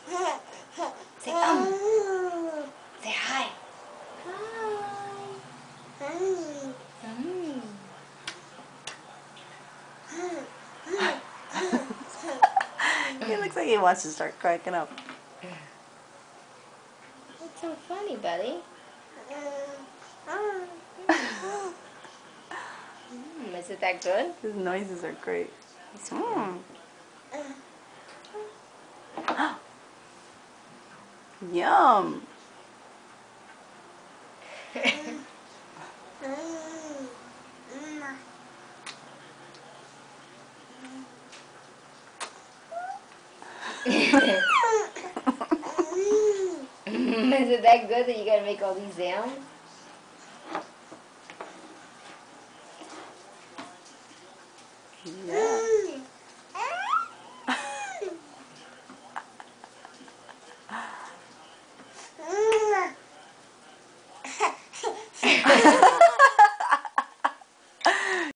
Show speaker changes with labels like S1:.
S1: Say Say Say hi. Hi.
S2: He looks like he wants to start cracking up.
S1: What's so funny, buddy? Is it that good?
S2: His noises are great. Yum.
S1: Is it that good that you gotta make all these sounds?
S2: Yeah.